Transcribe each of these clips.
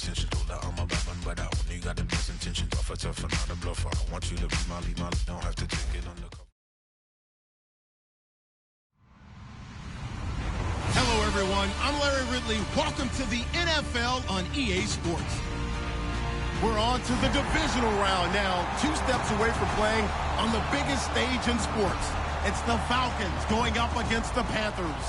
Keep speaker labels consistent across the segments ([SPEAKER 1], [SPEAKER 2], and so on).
[SPEAKER 1] attention. Told her I'm a bad one, but I only got the best intentions. Tough and not a bluffer. I want you to be my lead, don't have to take it undercover.
[SPEAKER 2] Hello, everyone. I'm Larry Ridley. Welcome to the NFL on EA Sports. We're on to the divisional round now, 2 steps away from playing on the biggest stage in sports. It's the Falcons going up against the Panthers.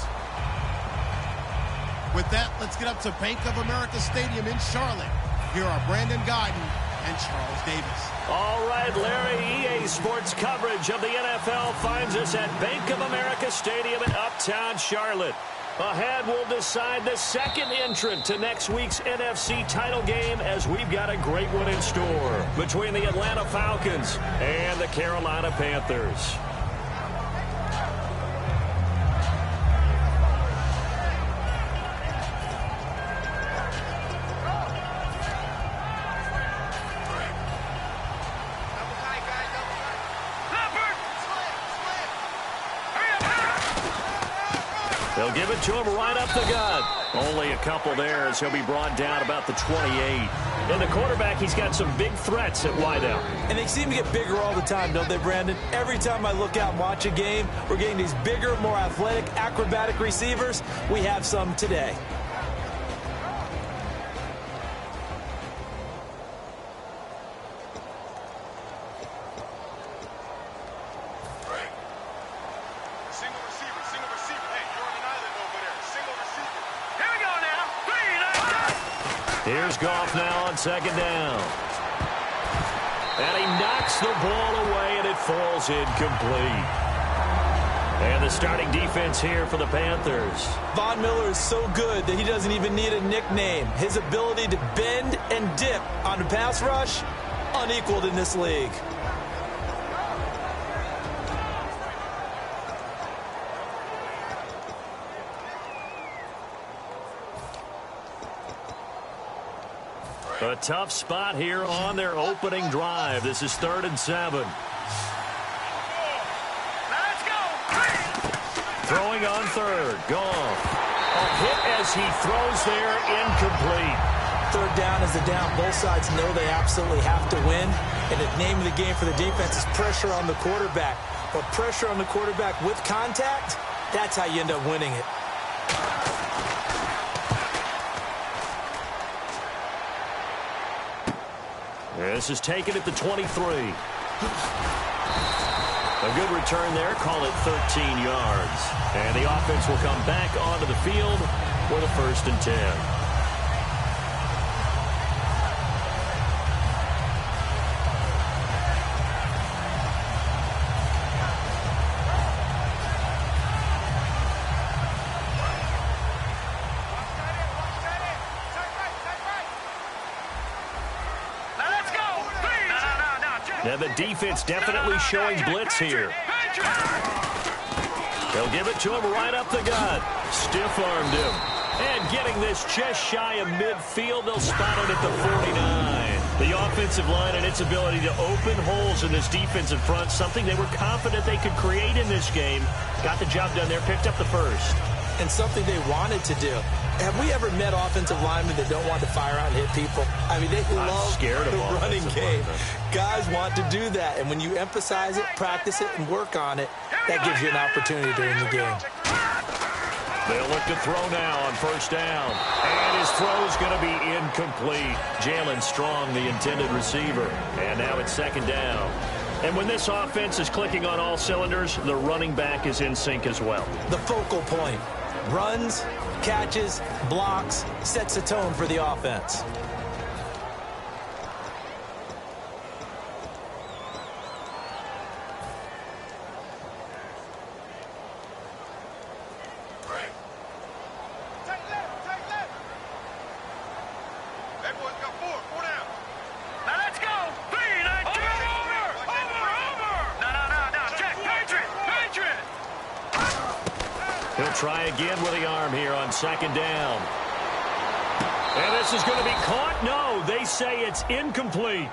[SPEAKER 2] With that, let's get up to Bank of America Stadium in Charlotte. Here are Brandon Guyton and Charles Davis.
[SPEAKER 3] All right, Larry, EA Sports coverage of the NFL finds us at Bank of America Stadium in Uptown Charlotte. Ahead, we'll decide the second entrant to next week's NFC title game, as we've got a great one in store between the Atlanta Falcons and the Carolina Panthers. They'll give it to him right up the gut. Only a couple there as he'll be brought down about the 28. And the quarterback, he's got some big threats at wideout.
[SPEAKER 4] And they seem to get bigger all the time, don't they, Brandon? Every time I look out and watch a game, we're getting these bigger, more athletic, acrobatic receivers. We have some today.
[SPEAKER 3] Here's Goff now on second down. And he knocks the ball away, and it falls incomplete. And the starting defense here for the Panthers.
[SPEAKER 4] Von Miller is so good that he doesn't even need a nickname. His ability to bend and dip on the pass rush, unequaled in this league.
[SPEAKER 3] A tough spot here on their opening drive. This is 3rd and 7.
[SPEAKER 5] Let's go.
[SPEAKER 3] Throwing on 3rd. Goff. A hit as he throws there, incomplete.
[SPEAKER 4] 3rd down is the down. Both sides know they absolutely have to win. And the name of the game for the defense is pressure on the quarterback. But pressure on the quarterback with contact, that's how you end up winning it.
[SPEAKER 3] This is taken at the 23. A good return there. Call it 13 yards. And the offense will come back onto the field with a 1st and 10. Now the defense definitely showing blitz here. They'll give it to him right up the gut. Stiff-armed him. And getting this just shy of midfield, they'll spot it at the 49. The offensive line and its ability to open holes in this defensive front, something they were confident they could create in this game. Got the job done there, picked up the 1st.
[SPEAKER 4] And something they wanted to do. Have we ever met offensive linemen that don't want to fire out and hit people? I mean, they love the running game. Guys want to do that. And when you emphasize it, practice it, and work on it, that gives you an opportunity during the game.
[SPEAKER 3] They'll look to throw now on 1st down. And his throw's going to be incomplete. Jalen Strong, the intended receiver. And now it's 2nd down. And when this offense is clicking on all cylinders, the running back is in sync as well.
[SPEAKER 4] The focal point. Runs, catches, blocks, sets a tone for the offense.
[SPEAKER 3] He'll try again with the arm here on 2nd down. And this is going to be caught. No, they say it's incomplete.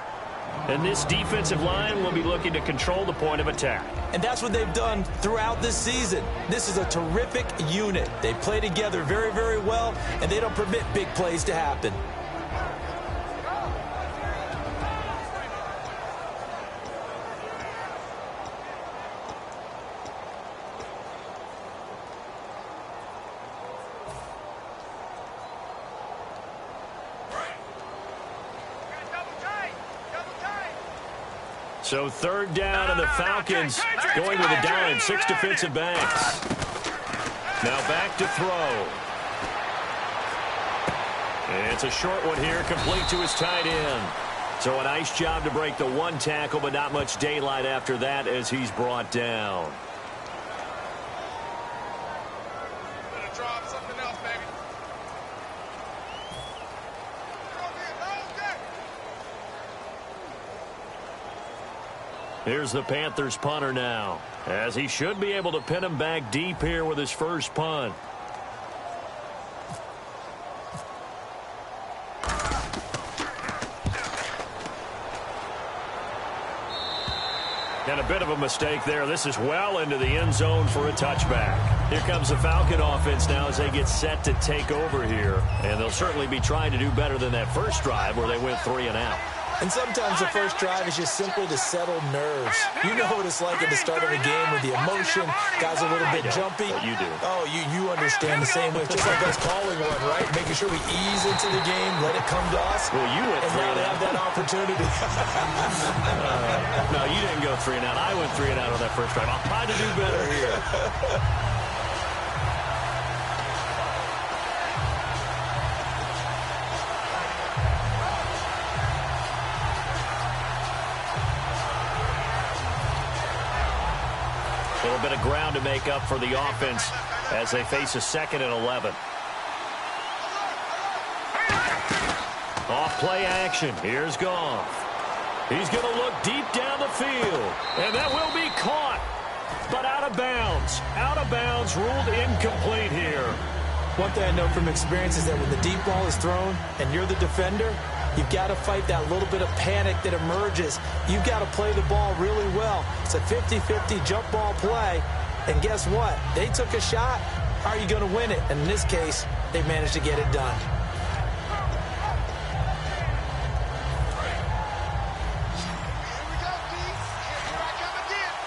[SPEAKER 3] And this defensive line will be looking to control the point of attack.
[SPEAKER 4] And that's what they've done throughout this season. This is a terrific unit. They play together very, very well, and they don't permit big plays to happen.
[SPEAKER 3] So third down, and the Falcons going with a dime. 6 defensive backs. Now back to throw. It's a short one here, complete to his tight end. So a nice job to break the one tackle, but not much daylight after that as he's brought down. Here's the Panthers punter now, as he should be able to pin him back deep here with his first punt. And a bit of a mistake there. This is well into the end zone for a touchback. Here comes the Falcon offense now as they get set to take over here. And they'll certainly be trying to do better than that first drive where they went 3 and out.
[SPEAKER 4] And sometimes the first drive is just simply to settle nerves. You know what it's like at the start of a game with the emotion. Guys are a little bit jumpy.
[SPEAKER 3] But you do.
[SPEAKER 4] Oh, you understand the same way. Just like us calling one, right? Making sure we ease into the game, let it come to us.
[SPEAKER 3] Well, you went 3 and out.
[SPEAKER 4] And now they have that opportunity.
[SPEAKER 3] No, you didn't go 3 and out. I went 3 and out on that first drive. I'll try to do better here. A little bit of ground to make up for the offense as they face a 2nd and 11. Off play action. Here's Goff. He's going to look deep down the field. And that will be caught. But out of bounds. Out of bounds, ruled incomplete here.
[SPEAKER 4] One thing I know from experience is that when the deep ball is thrown and you're the defender, you've got to fight that little bit of panic that emerges. You've got to play the ball really well. It's a 50-50 jump ball play. And guess what? They took a shot. How are you going to win it? And in this case, they managed to get it done.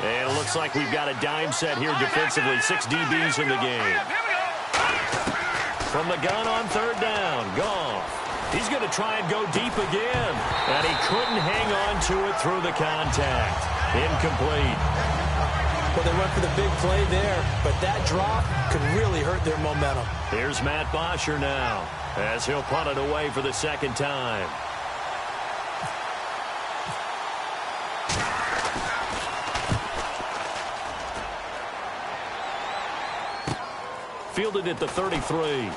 [SPEAKER 3] And it looks like we've got a dime set here defensively. 6 DBs in the game. From the gun on third down, Goff. He's going to try and go deep again. And he couldn't hang on to it through the contact. Incomplete.
[SPEAKER 4] Well, they went for the big play there, but that drop could really hurt their momentum.
[SPEAKER 3] Here's Matt Bosher now, as he'll punt it away for the 2nd time. Fielded at the 33.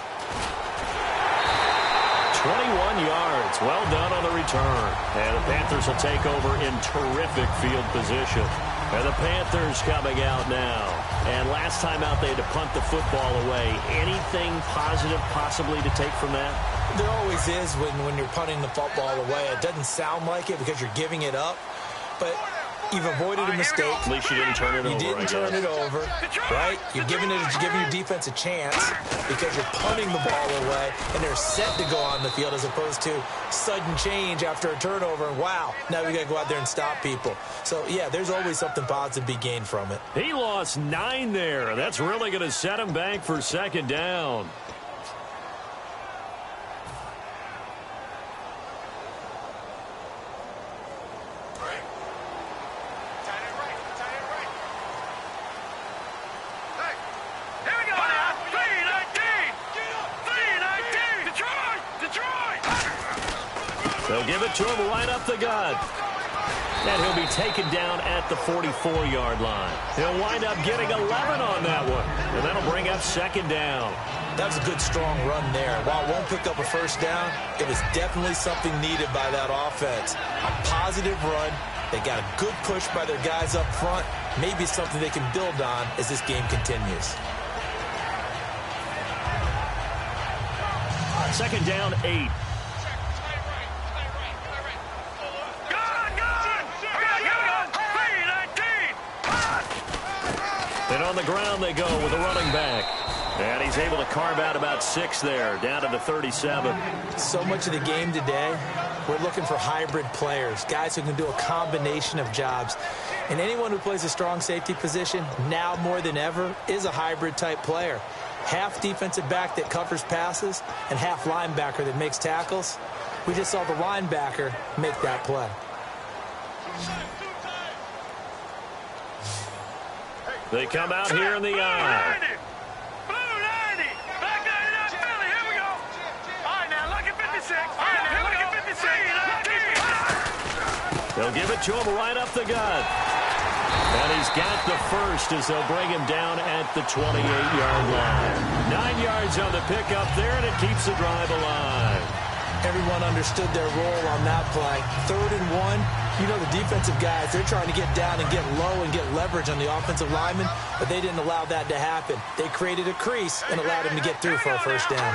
[SPEAKER 3] 21 yards. Well done on the return. And the Panthers will take over in terrific field position. And the Panthers coming out now. And last time out, they had to punt the football away. Anything positive possibly to take from that?
[SPEAKER 4] There always is when you're punting the football away. It doesn't sound like it because you're giving it up. But you've avoided a mistake.
[SPEAKER 3] At least you didn't turn it over.
[SPEAKER 4] You didn't turn it over, right? You're giving your defense a chance because you're punting the ball away, and they're set to go on the field as opposed to sudden change after a turnover. And wow, now we got to go out there and stop people. So, yeah, there's always something positive to be gained from it.
[SPEAKER 3] He lost 9 there. That's really going to set him back for 2nd down. They'll give it to him right up the gut. And he'll be taken down at the 44-yard line. He'll wind up getting 11 on that one. And that'll bring up 2nd down.
[SPEAKER 4] That's a good, strong run there. While it won't pick up a first down, it was definitely something needed by that offense. A positive run. They got a good push by their guys up front. Maybe something they can build on as this game continues.
[SPEAKER 3] 2nd down, 8. And on the ground they go with a running back. And he's able to carve out about 6 there, down to the 37.
[SPEAKER 4] So much of the game today, we're looking for hybrid players, guys who can do a combination of jobs. And anyone who plays a strong safety position, now more than ever, is a hybrid-type player. Half defensive back that covers passes and half linebacker that makes tackles. We just saw the linebacker make that play.
[SPEAKER 3] They come out here in the eye. They'll give it to him right up the gut. And he's got the first as they'll bring him down at the 28-yard line. 9 yards on the pickup there, and it keeps the drive alive.
[SPEAKER 4] Everyone understood their role on that play. 3rd and 1. You know the defensive guys, they're trying to get down and get low and get leverage on the offensive lineman, but they didn't allow that to happen. They created a crease and allowed him to get through for a first down.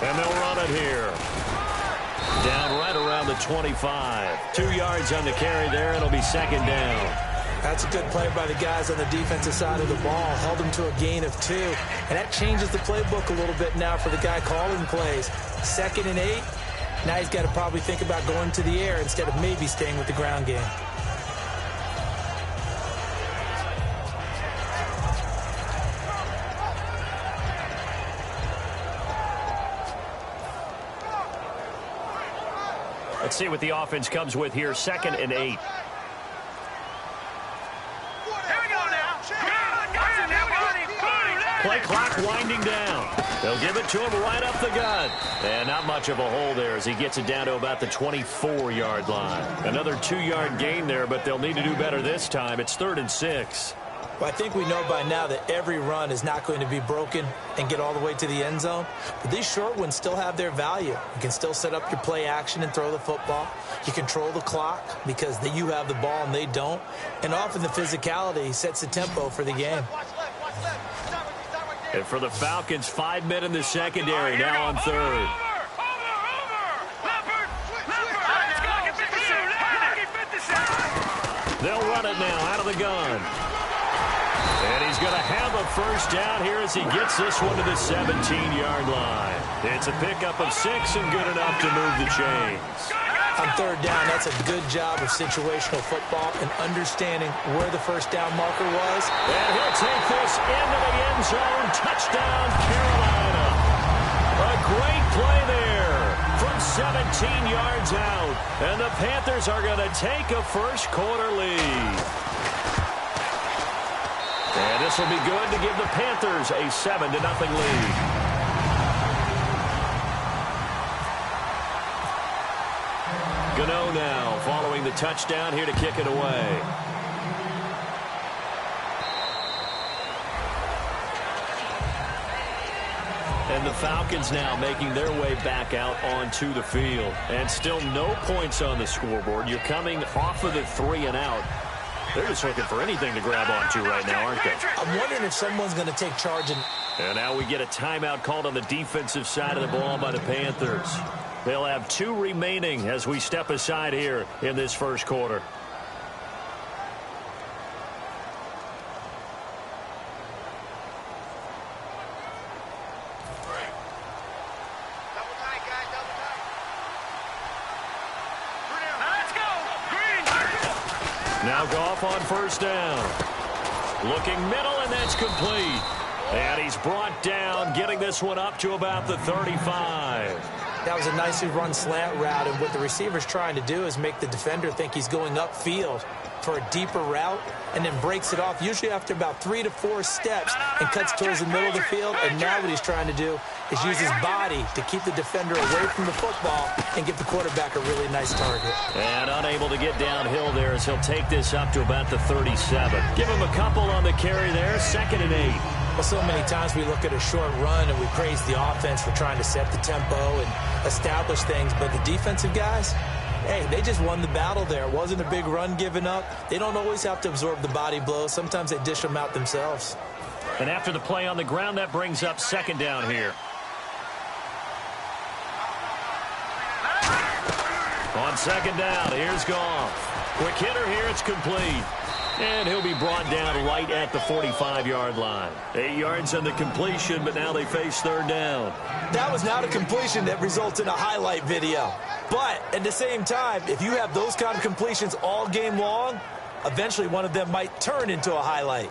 [SPEAKER 3] And they'll run it here. Down right around the 25. 2 yards on the carry there. It'll be 2nd down.
[SPEAKER 4] That's a good play by the guys on the defensive side of the ball. Held them to a gain of 2. And that changes the playbook a little bit now for the guy calling plays. 2nd and 8. Now he's got to probably think about going to the air instead of maybe staying with the ground game.
[SPEAKER 3] Let's see what the offense comes with here. 2nd and 8. Play clock winding down. They'll give it to him right up the gut. And not much of a hole there as he gets it down to about the 24-yard line. Another 2-yard gain there, but they'll need to do better this time. It's 3rd and 6.
[SPEAKER 4] Well, I think we know by now that every run is not going to be broken and get all the way to the end zone. But these short ones still have their value. You can still set up your play action and throw the football. You control the clock because you have the ball and they don't. And often the physicality sets the tempo for the game.
[SPEAKER 3] And for the Falcons, 5 men in the secondary now on 3rd. They'll run it now out of the gun. And he's going to have a first down here as he gets this one to the 17-yard line. It's a pickup of 6 and good enough to move the chains.
[SPEAKER 4] On 3rd down, that's a good job of situational football and understanding where the first down marker was.
[SPEAKER 3] And he'll take this into the end zone. Touchdown, Carolina. A great play there from 17 yards out. And the Panthers are going to take a first-quarter lead. And this will be good to give the Panthers a 7-0 lead. Gano now following the touchdown here to kick it away. And the Falcons now making their way back out onto the field. And still no points on the scoreboard. You're coming off of the 3 and out. They're just looking for anything to grab onto right now, aren't they?
[SPEAKER 4] I'm wondering if someone's going to take charge.
[SPEAKER 3] And now we get a timeout called on the defensive side of the ball by the Panthers. They'll have 2 remaining as we step aside here in this first quarter. Now Goff on first down. Looking middle, and that's complete. And he's brought down, getting this one up to about the 35.
[SPEAKER 4] That was a nicely run slant route, and what the receiver's trying to do is make the defender think he's going upfield for a deeper route and then breaks it off, usually after about 3 to 4 steps, and cuts towards the middle of the field. And now what he's trying to do is use his body to keep the defender away from the football and give the quarterback a really nice target.
[SPEAKER 3] And unable to get downhill there as he'll take this up to about the 37. Give him a couple on the carry there, 2nd and 8.
[SPEAKER 4] Well, so many times we look at a short run and we praise the offense for trying to set the tempo and establish things, but the defensive guys, hey, they just won the battle there. It wasn't a big run given up. They don't always have to absorb the body blows. Sometimes they dish them out themselves.
[SPEAKER 3] And after the play on the ground, that brings up 2nd down here. On 2nd down, here's Goff. Quick hitter here, it's complete. And he'll be brought down right at the 45-yard line. 8 yards on the completion, but now they face 3rd down.
[SPEAKER 4] That was not a completion that results in a highlight video. But at the same time, if you have those kind of completions all game long, eventually one of them might turn into a highlight.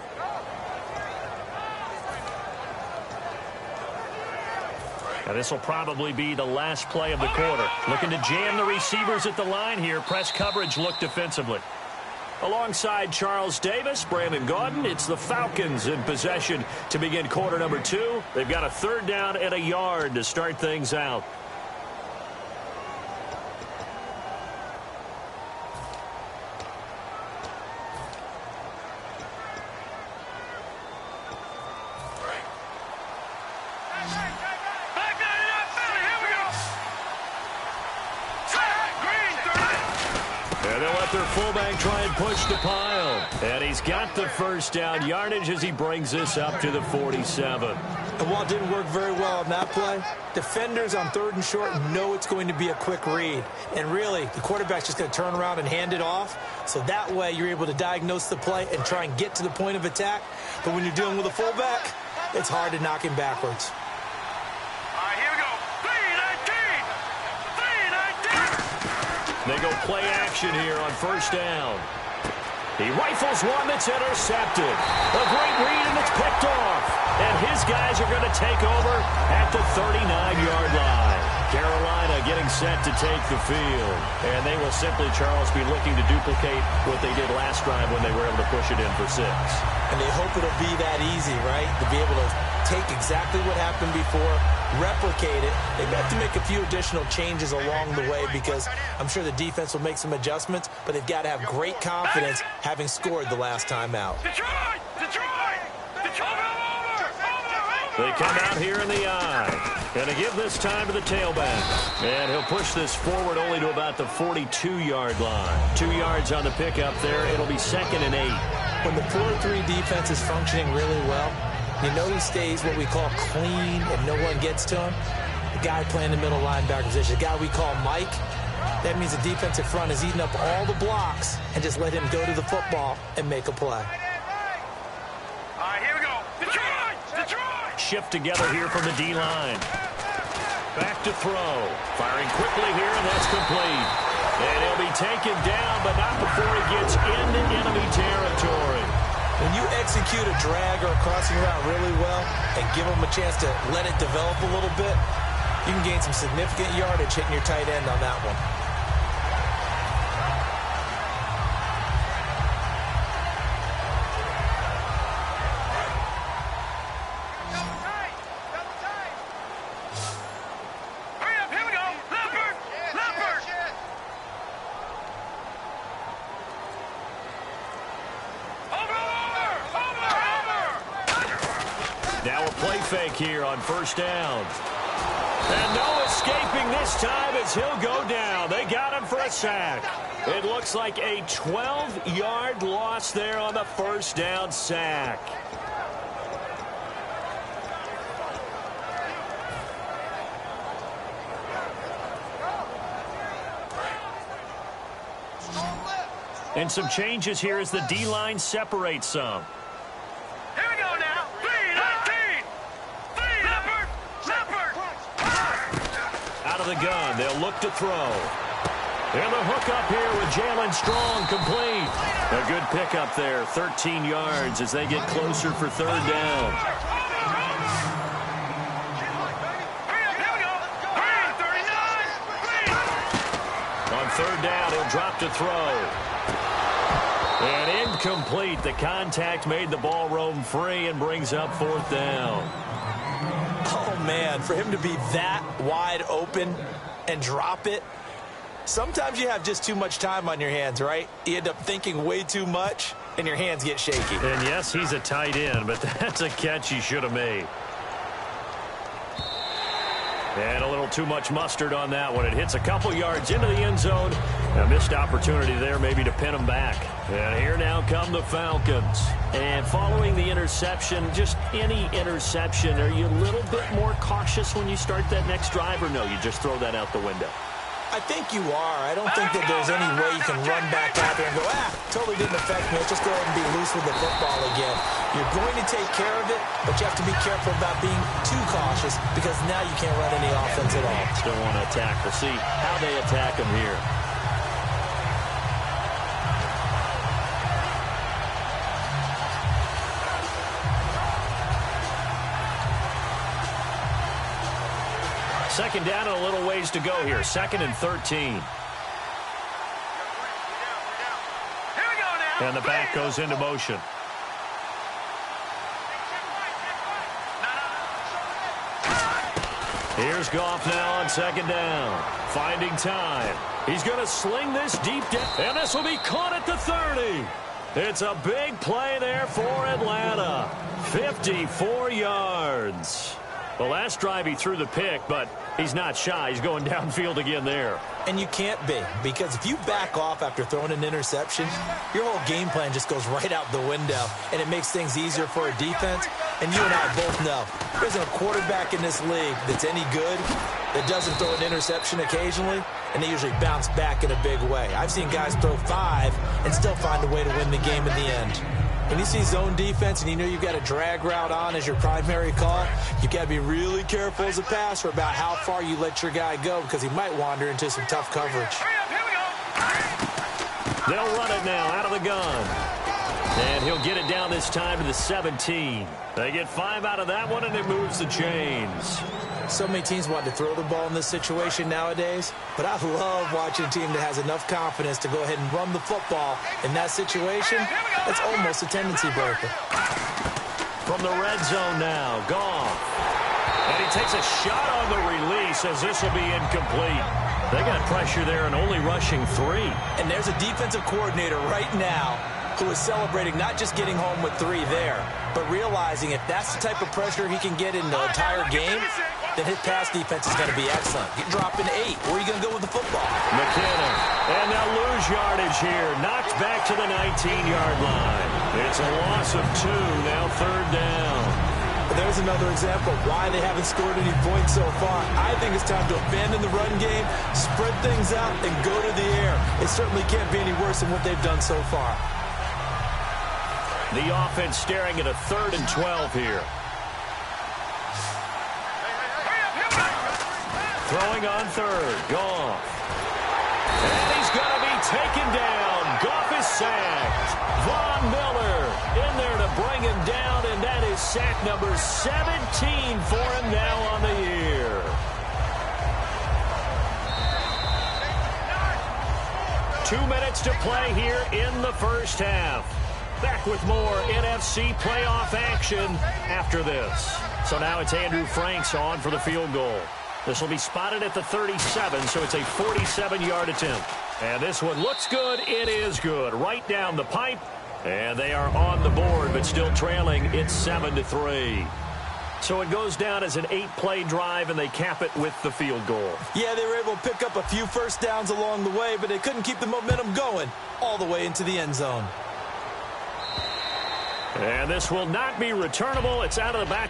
[SPEAKER 3] And this will probably be the last play of the quarter. Looking to jam the receivers at the line here. Press coverage look defensively. Alongside Charles Davis, Brandon Gaudin, it's the Falcons in possession to begin quarter number 2. They've got a 3rd down and a yard to start things out. Their fullback try and push the pile. And he's got the 1st down yardage as he brings this up to the 47.
[SPEAKER 4] And while it didn't work very well on that play, defenders on 3rd and short know it's going to be a quick read. And really, the quarterback's just going to turn around and hand it off. So that way, you're able to diagnose the play and try and get to the point of attack. But when you're dealing with a fullback, it's hard to knock him backwards.
[SPEAKER 3] They go play action here on 1st down. He rifles one that's intercepted. A great read, and it's picked off. And his guys are going to take over at the 39-yard line. Carolina getting set to take the field. And they will simply, Charles, be looking to duplicate what they did last drive when they were able to push it in for 6.
[SPEAKER 4] And they hope it'll be that easy, right? To be able to take exactly what happened before, replicate it. They have to make a few additional changes along the way because I'm sure the defense will make some adjustments, but they've got to have great confidence having scored the last time out.
[SPEAKER 3] Detroit! They come out here in the eye. Going to give this time to the tailback. And he'll push this forward only to about the 42-yard line. 2 yards on the pickup there. It'll be 2nd and 8.
[SPEAKER 4] When the 4-3 defense is functioning really well, you know he stays what we call clean and no one gets to him. The guy playing the middle linebacker position, the guy we call Mike, that means the defensive front is eating up all the blocks and just let him go to the football and make a play.
[SPEAKER 3] All right, here we go. Detroit! Shift together here from the D-line. Back to throw. Firing quickly here, and that's complete. And he'll be taken down, but not before he gets into enemy territory.
[SPEAKER 4] When you execute a drag or a crossing route really well and give them a chance to let it develop a little bit, you can gain some significant yardage hitting your tight end on that one.
[SPEAKER 3] Here on 1st down. And no escaping this time as he'll go down. They got him for a sack. It looks like a 12-yard loss there on the 1st down sack. And some changes here as the D-line separates some. The gun. They'll look to throw. And the hook up here with Jalen Strong complete. A good pickup there. 13 yards as they get closer for 3rd down. On 3rd down, he'll drop to throw. And incomplete. The contact made the ball roam free and brings up 4th down.
[SPEAKER 4] Oh, man, for him to be that wide open and drop it, sometimes you have just too much time on your hands, right? You end up thinking way too much, and your hands get shaky.
[SPEAKER 3] And, yes, he's a tight end, but that's a catch he should have made. And a little too much mustard on that one. It hits a couple yards into the end zone. A missed opportunity there maybe to pin him back. And here now come the Falcons. And following the interception, just any interception, are you a little bit more cautious when you start that next drive, or no, you just throw that out the window?
[SPEAKER 4] I think you are. I don't think that there's any way you can run back out there and go, totally didn't affect me. Let's just go ahead and be loose with the football again. You're going to take care of it, but you have to be careful about being too cautious because now you can't run any offense at all.
[SPEAKER 3] Still want to attack. We'll see how they attack him here. Second down and a little ways to go here. 2nd and 13. And the back goes into motion. Here's Goff now on 2nd down. Finding time. He's going to sling this deep down. And this will be caught at the 30. It's a big play there for Atlanta. 54 yards. The last drive he threw the pick, but he's not shy. He's going downfield again there.
[SPEAKER 4] And you can't be, because if you back off after throwing an interception, your whole game plan just goes right out the window, and it makes things easier for a defense. And you and I both know there isn't a quarterback in this league that's any good that doesn't throw an interception occasionally, and they usually bounce back in a big way. I've seen guys throw 5 and still find a way to win the game in the end. When you see zone defense and you know you've got a drag route on as your primary call, you've got to be really careful as a passer about how far you let your guy go, because he might wander into some tough coverage.
[SPEAKER 3] They'll run it now out of the gun. And he'll get it down this time to the 17. They get 5 out of that one, and it moves the chains.
[SPEAKER 4] So many teams want to throw the ball in this situation nowadays, but I love watching a team that has enough confidence to go ahead and run the football in that situation. That's almost a tendency breaker.
[SPEAKER 3] From the red zone now, Goff. And he takes a shot on the release as this will be incomplete. They got pressure there and only rushing 3.
[SPEAKER 4] And there's a defensive coordinator right now who is celebrating not just getting home with 3 there, but realizing if that's the type of pressure he can get in the entire game, then his pass defense is going to be excellent. You're dropping 8. Where are you going to go with the football?
[SPEAKER 3] McKinnon. And they'll lose yardage here. Knocked back to the 19-yard line. It's a loss of 2. Now 3rd down.
[SPEAKER 4] There's another example of why they haven't scored any points so far. I think it's time to abandon the run game, spread things out, and go to the air. It certainly can't be any worse than what they've done so far.
[SPEAKER 3] The offense staring at a 3rd and 12 here. Throwing on 3rd. Goff. And he's going to be taken down. Goff is sacked. Von Miller in there to bring him down, and that is sack number 17 for him now on the year. Two minutes to play here in the first half. Back with more NFC playoff action after this. So now it's Andrew Franks on for the field goal. This will be spotted at the 37, so it's a 47-yard attempt. And this one looks good. It is good. Right down the pipe. And they are on the board, but still trailing. It's 7-3. So it goes down as an 8-play drive, and they cap it with the field goal.
[SPEAKER 4] Yeah, they were able to pick up a few first downs along the way, but they couldn't keep the momentum going all the way into the end zone.
[SPEAKER 3] And this will not be returnable. It's out of the back.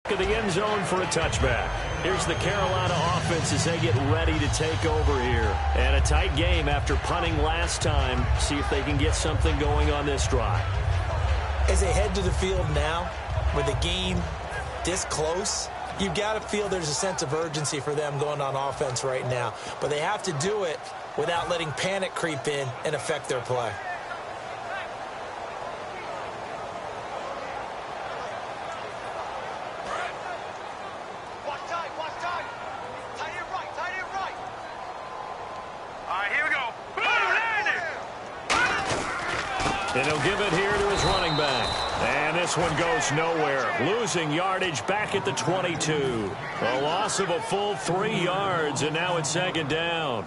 [SPEAKER 3] To the end zone for a touchback. Here's the Carolina offense as they get ready to take over here. And a tight game after punting last time. See if they can get something going on this drive.
[SPEAKER 4] As they head to the field now, with the game this close, you've got to feel there's a sense of urgency for them going on offense right now. But they have to do it without letting panic creep in and affect their play.
[SPEAKER 3] And he'll give it here to his running back. And this one goes nowhere. Losing yardage back at the 22. A loss of a full 3 yards, and now it's 2nd down.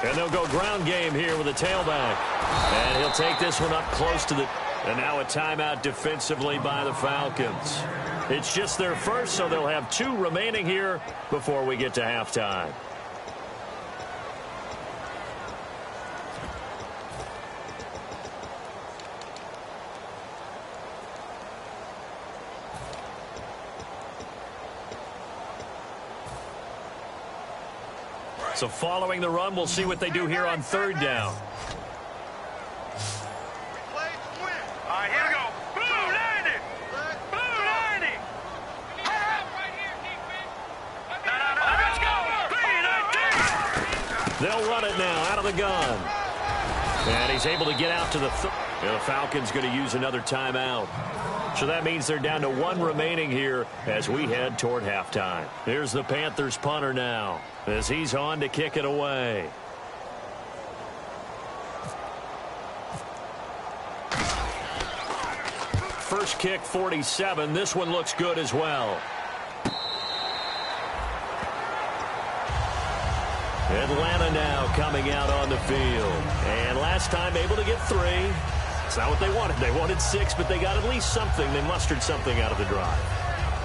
[SPEAKER 3] And they'll go ground game here with a tailback. And he'll take this one up close to the... And now a timeout defensively by the Falcons. It's just their first, so they'll have 2 remaining here before we get to halftime. So following the run, we'll see what they do here on 3rd down.
[SPEAKER 5] All right, here we go. Blue 90. Blue 90. No, let's go.
[SPEAKER 3] They'll run it now out of the gun. And he's able to get out to the Falcons going to use another timeout. So that means they're down to 1 remaining here as we head toward halftime. Here's the Panthers punter now as he's on to kick it away. First kick, 47. This one looks good as well. Atlanta now coming out on the field. And last time able to get 3. It's not what they wanted. They wanted 6, but they got at least something. They mustered something out of the drive.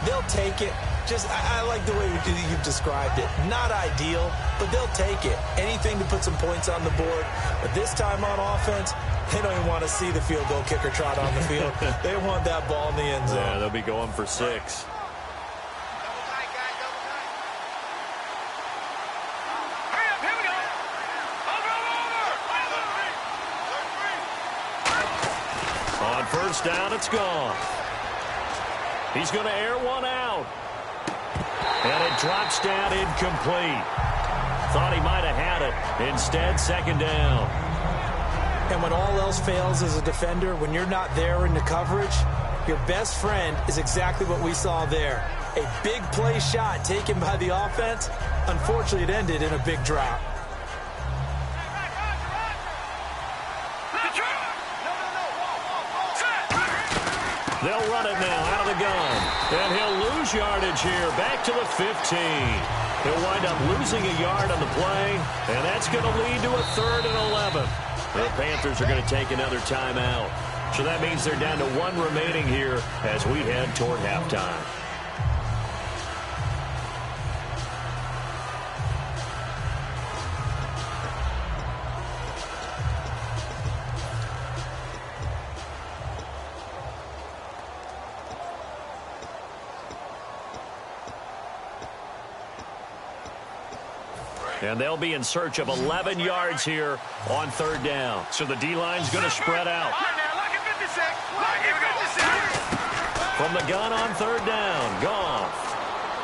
[SPEAKER 4] They'll take it. I like the way you've described it. Not ideal, but they'll take it. Anything to put some points on the board. But this time on offense, they don't even want to see the field goal kicker trot on the field. They want that ball in the end zone.
[SPEAKER 3] Yeah, they'll be going for 6. On first down, it's gone. He's going to air one out. And it drops down incomplete. Thought he might have had it. Instead, 2nd down.
[SPEAKER 4] And when all else fails as a defender, when you're not there in the coverage, your best friend is exactly what we saw there. A big play shot taken by the offense. Unfortunately, it ended in a big drop.
[SPEAKER 3] They'll run it now out of the gun. And he'll lose yardage here. Back to the 15. He'll wind up losing a yard on the play. And that's going to lead to a 3rd and 11. The Panthers are going to take another timeout. So that means they're down to 1 remaining here as we head toward halftime. And they'll be in search of 11 yards here on 3rd down. So the D-line's going to spread out. From the gun on 3rd down, Goff.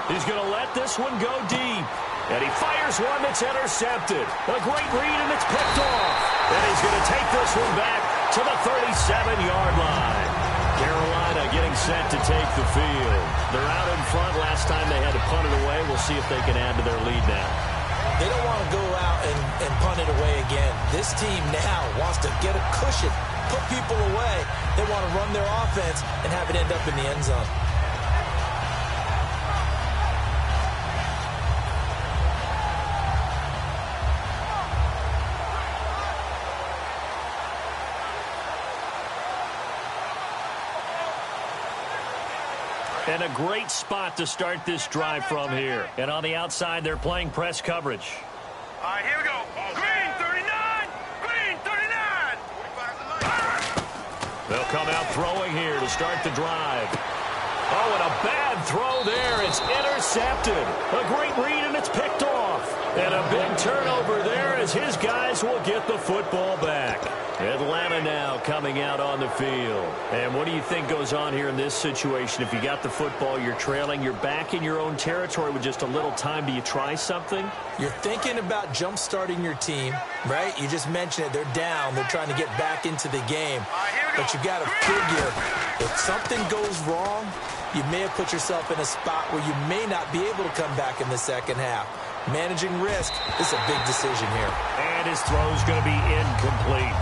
[SPEAKER 3] He's going to let this one go deep. And he fires one that's intercepted. A great read, and it's picked off. And he's going to take this one back to the 37-yard line. Carolina getting set to take the field. They're out in front. Last time they had to punt it away. We'll see if they can add to their lead now.
[SPEAKER 4] They don't want to go out and punt it away again. This team now wants to get a cushion, put people away. They want to run their offense and have it end up in the end zone.
[SPEAKER 3] And a great spot to start this drive from here. And on the outside, they're playing press coverage.
[SPEAKER 5] All right, here we go. Green 39. Green 39.
[SPEAKER 3] They'll come out throwing here to start the drive. Oh, and a bad throw there. It's intercepted. A great read, and it's picked off. And a big turnover there as his guys will get the football back. Atlanta now coming out on the field. And what do you think goes on here in this situation? If you got the football, you're trailing, you're back in your own territory with just a little time. Do you try something?
[SPEAKER 4] You're thinking about jump-starting your team, right? You just mentioned it. They're down. They're trying to get back into the game. But you got to figure if something goes wrong, you may have put yourself in a spot where you may not be able to come back in the second half. Managing risk is a big decision here.
[SPEAKER 3] And his throw's going to be incomplete.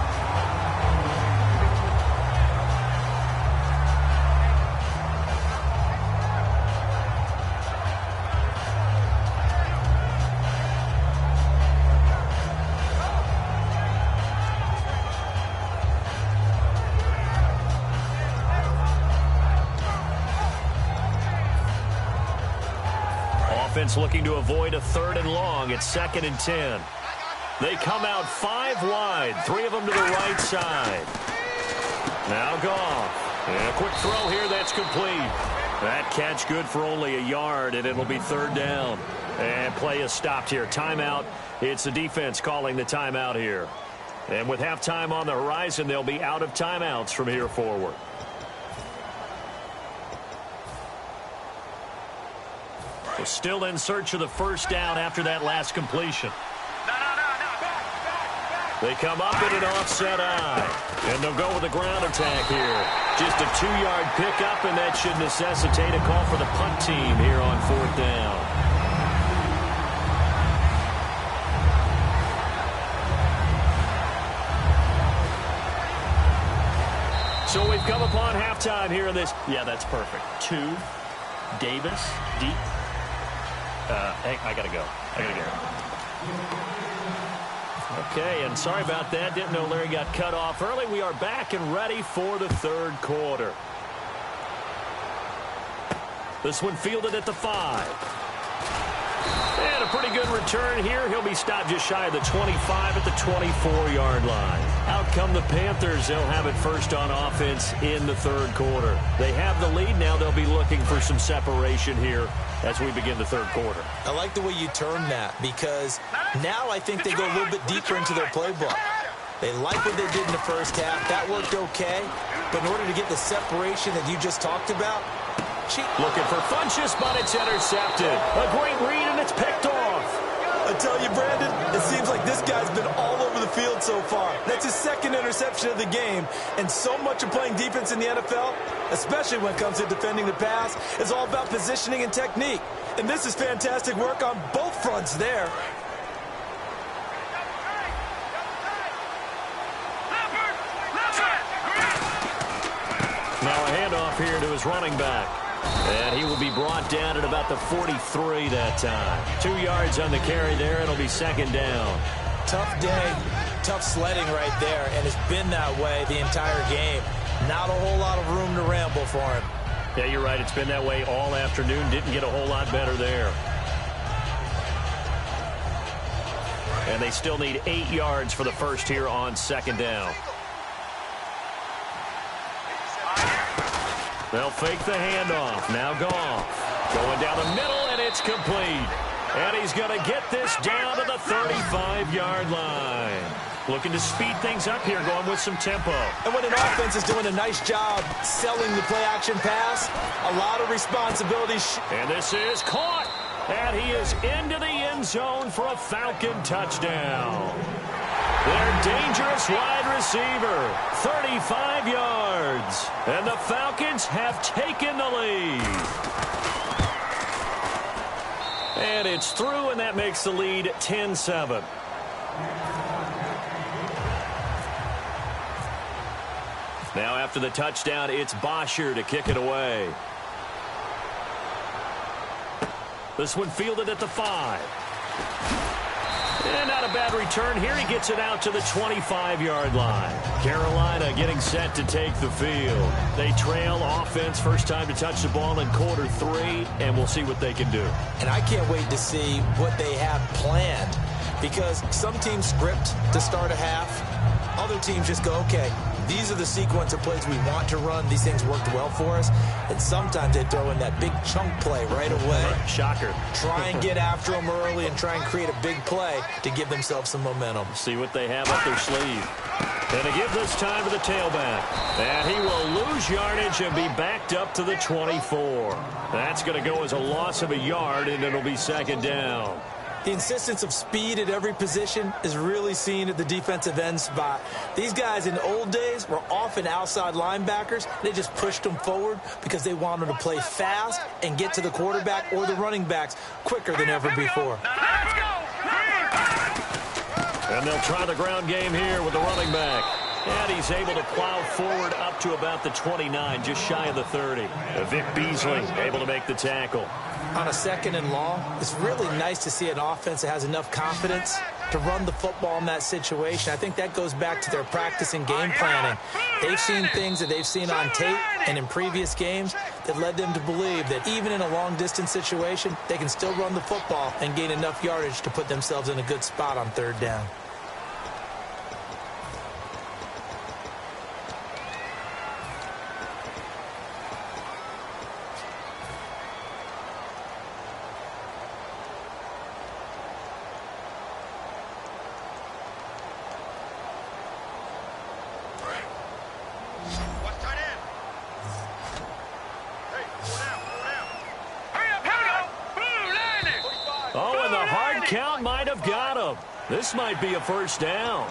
[SPEAKER 3] offense looking to avoid a 3rd and long. It's 2nd and 10. They come out 5 wide, 3 of them to the right side. Now Goff. And a quick throw here that's complete. That catch good for only a yard, and it'll be 3rd down. And play is stopped here. Timeout. It's the defense calling the timeout here. And with halftime on the horizon, they'll be out of timeouts from here forward. We're still in search of the 1st down after that last completion. They come up in an offset eye. And they'll go with a ground attack here. Just a 2-yard pickup, and that should necessitate a call for the punt team here on 4th down. So we've come upon halftime here in this. Yeah, that's perfect. 2, Davis, deep. Hey, I got to go. Okay, and sorry about that. Didn't know Larry got cut off early. We are back and ready for the 3rd quarter. This one fielded at the 5. And a pretty good return here. He'll be stopped just shy of the 25 at the 24-yard line. Out come the Panthers. They'll have it first on offense in the 3rd quarter. They have the lead. Now they'll be looking for some separation here as we begin the 3rd quarter.
[SPEAKER 4] I like the way you term that, because now I think they go a little bit deeper into their playbook. They like what they did in the 1st half. That worked okay. But in order to get the separation that you just talked about,
[SPEAKER 3] looking for Funchess, but it's intercepted. A great read, and it's picked off.
[SPEAKER 4] I tell you, Brandon, it seems like this guy's been all over the field so far. That's his 2nd interception of the game. And so much of playing defense in the NFL, especially when it comes to defending the pass, is all about positioning and technique. And this is fantastic work on both fronts there.
[SPEAKER 3] Now a handoff here to his running back. And he will be brought down at about the 43 that time. 2 yards on the carry there. It'll be 2nd down.
[SPEAKER 4] Tough day, tough sledding right there, and it's been that way the entire game. Not a whole lot of room to ramble for him.
[SPEAKER 3] Yeah, you're right. It's been that way all afternoon. Didn't get a whole lot better there. And they still need 8 yards for the first here on 2nd down. They'll fake the handoff. Now Goff. Going down the middle, and it's complete. And he's going to get this down to the 35-yard line. Looking to speed things up here, going with some tempo.
[SPEAKER 4] And when an offense is doing a nice job selling the play-action pass, a lot of responsibility.
[SPEAKER 3] And this is caught. And he is into the end zone for a Falcon touchdown. Their dangerous wide receiver, 35 yards. And the Falcons have taken the lead. And it's through, and that makes the lead 10-7. Now after the touchdown, it's Bosher to kick it away. This one fielded at the 5. And not a bad return here. He gets it out to the 25-yard line. Carolina getting set to take the field. They trail offense, first time to touch the ball in quarter 3, and we'll see what they can do.
[SPEAKER 4] And I can't wait to see what they have planned, because some teams script to start a half. Other teams just go, okay, these are the sequence of plays we want to run. These things worked well for us. And sometimes they throw in that big chunk play right away.
[SPEAKER 3] Shocker.
[SPEAKER 4] Try and get after them early and try and create a big play to give themselves some momentum.
[SPEAKER 3] See what they have up their sleeve. And to give this time to the tailback. And he will lose yardage and be backed up to the 24. That's going to go as a loss of a yard, and it'll be 2nd down.
[SPEAKER 4] The insistence of speed at every position is really seen at the defensive end spot. These guys in the old days were often outside linebackers. They just pushed them forward because they wanted to play fast and get to the quarterback or the running backs quicker than ever before.
[SPEAKER 3] And they'll try the ground game here with the running back. And he's able to plow forward up to about the 29, just shy of the 30. Vic Beasley able to make the tackle.
[SPEAKER 4] On a 2nd and long, it's really nice to see an offense that has enough confidence to run the football in that situation. I think that goes back to their practice and game planning. They've seen things that they've seen on tape and in previous games that led them to believe that even in a long-distance situation, they can still run the football and gain enough yardage to put themselves in a good spot on third down.
[SPEAKER 3] Count might have got him. This might be a first down.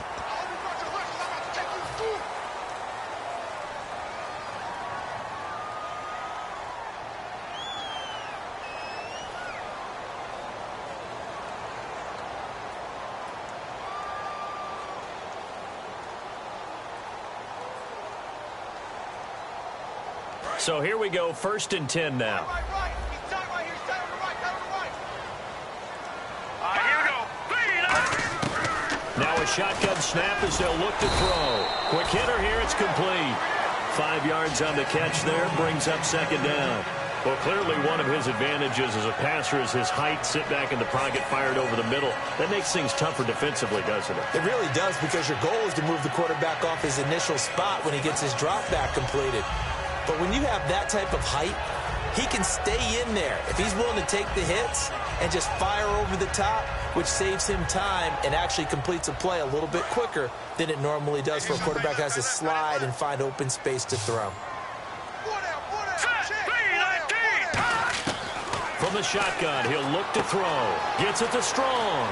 [SPEAKER 3] So here we go, 1st and 10 now. Now a shotgun snap as they'll look to throw. Quick hitter here, it's complete. 5 yards on the catch there, brings up 2nd down. Well, clearly one of his advantages as a passer is his height, sit back in the pocket, fired over the middle. That makes things tougher defensively, doesn't it?
[SPEAKER 4] It really does, because your goal is to move the quarterback off his initial spot when he gets his drop back completed. But when you have that type of height, he can stay in there if he's willing to take the hits and just fire over the top, which saves him time and actually completes a play a little bit quicker than it normally does for a quarterback who has to slide and find open space to throw.
[SPEAKER 3] From the shotgun, he'll look to throw. Gets it to Strong.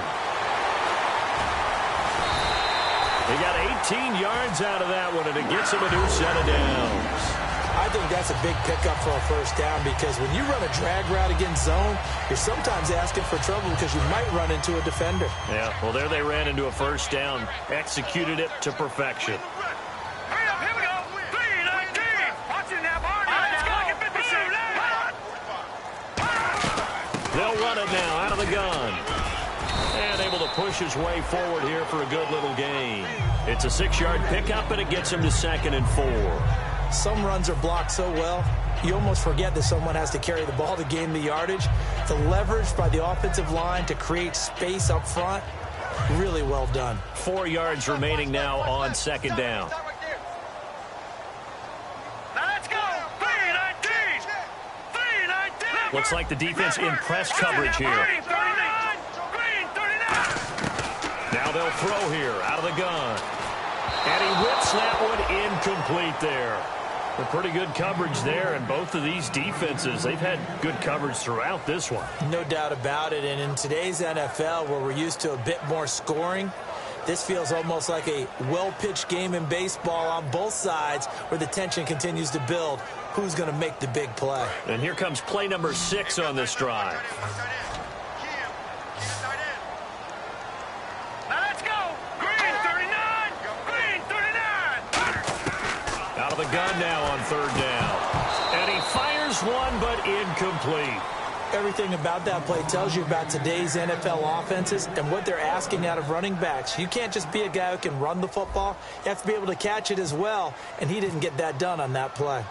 [SPEAKER 3] He got 18 yards out of that one, and it gets him a new set of downs.
[SPEAKER 4] I think that's a big pickup for a first down, because when you run a drag route against zone, you're sometimes asking for trouble because you might run into a defender.
[SPEAKER 3] Yeah, well, there they ran into a first down, executed it to perfection.
[SPEAKER 5] Hurry up, here we go. 3-19. Watch it now, Barney. Let's go. Get 50.
[SPEAKER 3] They'll run it now out of the gun. And able to push his way forward here for a good little gain. It's a 6-yard pickup, and it gets him to 2nd and 4.
[SPEAKER 4] Some runs are blocked so well, you almost forget that someone has to carry the ball to gain the yardage. The leverage by the offensive line to create space up front, really well done.
[SPEAKER 3] 4 yards remaining now on 2nd down.
[SPEAKER 5] Now let's go. 3-19. 3-19.
[SPEAKER 3] Looks like the defense in press coverage here.
[SPEAKER 5] 39. Green, 39.
[SPEAKER 3] Now they'll throw here out of the gun. And he whips that one incomplete there. A pretty good coverage there, and both of these defenses, they've had good coverage throughout this one.
[SPEAKER 4] No doubt about it, and in today's NFL, where we're used to a bit more scoring, this feels almost like a well-pitched game in baseball on both sides, where the tension continues to build. Who's going to make the big play?
[SPEAKER 3] And here comes play number 6 on this drive.
[SPEAKER 5] Now let's go. Green, 39. Green, 39.
[SPEAKER 3] Out of the gun now on 3rd down. And he fires one, but incomplete.
[SPEAKER 4] Everything about that play tells you about today's NFL offenses and what they're asking out of running backs. You can't just be a guy who can run the football. You have to be able to catch it as well, and he didn't get that done on that play.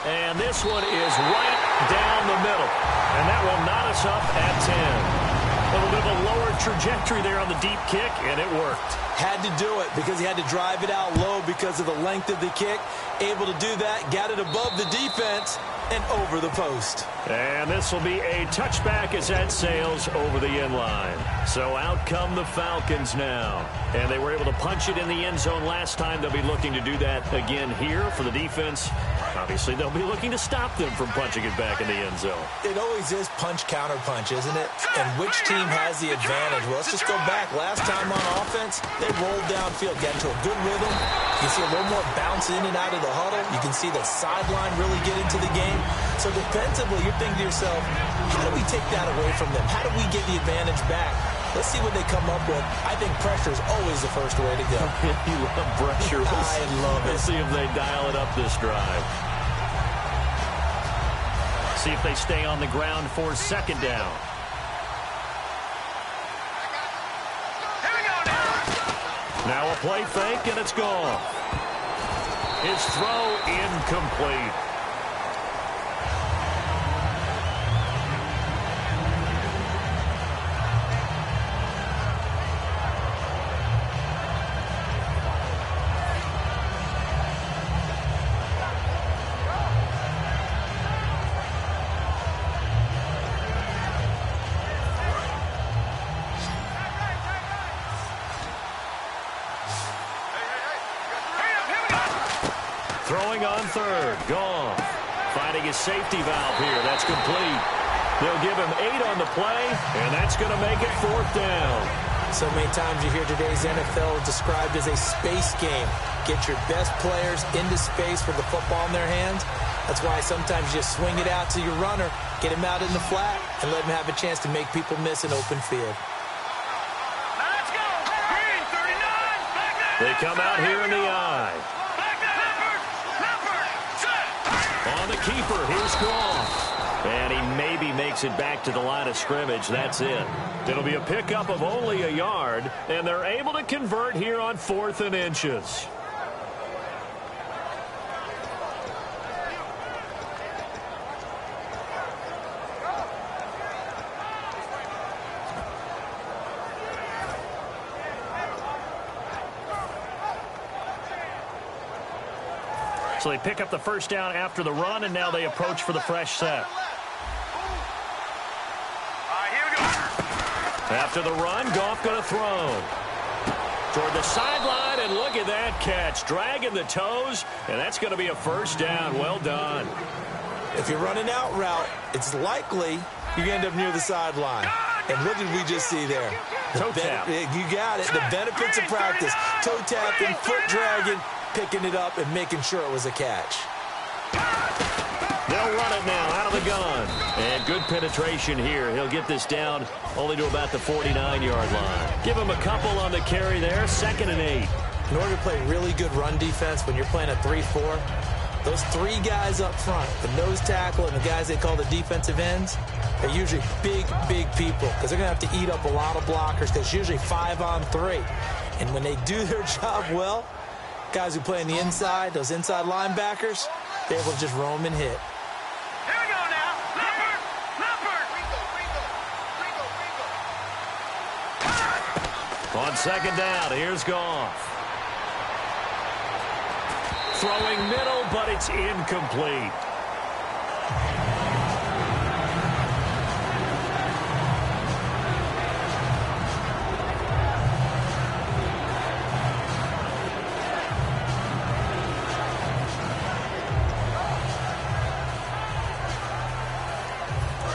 [SPEAKER 3] And this one is right down the middle. And that will knot us up at 10. A little bit of a lower trajectory there on the deep kick, and it worked.
[SPEAKER 4] Had to do it because he had to drive it out low because of the length of the kick. Able to do that, got it above the defense and over the post.
[SPEAKER 3] And this will be a touchback as that sails over the end line. So out come the Falcons now. And they were able to punch it in the end zone last time. They'll be looking to do that again here for the defense. Obviously, they'll be looking to stop them from punching it back in the end zone.
[SPEAKER 4] It always is punch-counter-punch, isn't it? And which team has the advantage? Well, let's just go back. Last time on offense, they rolled downfield, got into a good rhythm. You can see a little more bounce in and out of the huddle. You can see the sideline really get into the game. So defensively, you're thinking to yourself, how do we take that away from them? How do we get the advantage back? Let's see what they come up with. I think pressure is always the first way to go.
[SPEAKER 3] You love pressure.
[SPEAKER 4] I love it.
[SPEAKER 3] Let's see if they dial it up this drive. See if they stay on the ground for 2nd down. Now a play fake, and it's gone. His throw incomplete. Throwing on third. Gone. Finding his safety valve here. That's complete. They'll give him 8 on the play, and that's going to make it 4th down.
[SPEAKER 4] So many times you hear today's NFL described as a space game. Get your best players into space with the football in their hands. That's why sometimes you just swing it out to your runner, get him out in the flat, and let him have a chance to make people miss an open field.
[SPEAKER 5] Let's go. Green 39.
[SPEAKER 3] They come out here in the eye. On the keeper, here's Goff. And he maybe makes it back to the line of scrimmage. That's it. It'll be a pickup of only a yard, and they're able to convert here on 4th and inches. So they pick up the first down after the run, and now they approach for the fresh set.
[SPEAKER 5] Here we go.
[SPEAKER 3] After the run, Goff going to throw. Toward the sideline, and look at that catch. Dragging the toes, and that's going to be a first down. Well done.
[SPEAKER 4] If you're running out route, it's likely you're going to end up near the sideline. And what did we just see there?
[SPEAKER 3] Toe tap.
[SPEAKER 4] You got it. The benefits of practice. Toe tapping, foot dragging, picking it up and making sure it was a catch.
[SPEAKER 3] They'll run it now out of the gun. And good penetration here. He'll get this down only to about the 49-yard line. Give him a couple on the carry there. 2nd and 8.
[SPEAKER 4] In order to play really good run defense when you're playing a 3-4, those 3 guys up front, the nose tackle and the guys they call the defensive ends, are usually big people because they're going to have to eat up a lot of blockers because it's usually 5 on 3. And when they do their job well, guys who play on the inside, those inside linebackers, they're able to just roam and hit.
[SPEAKER 5] Here we go now. Leopard.
[SPEAKER 3] On 2nd down, here's Goff. Throwing middle, but it's incomplete.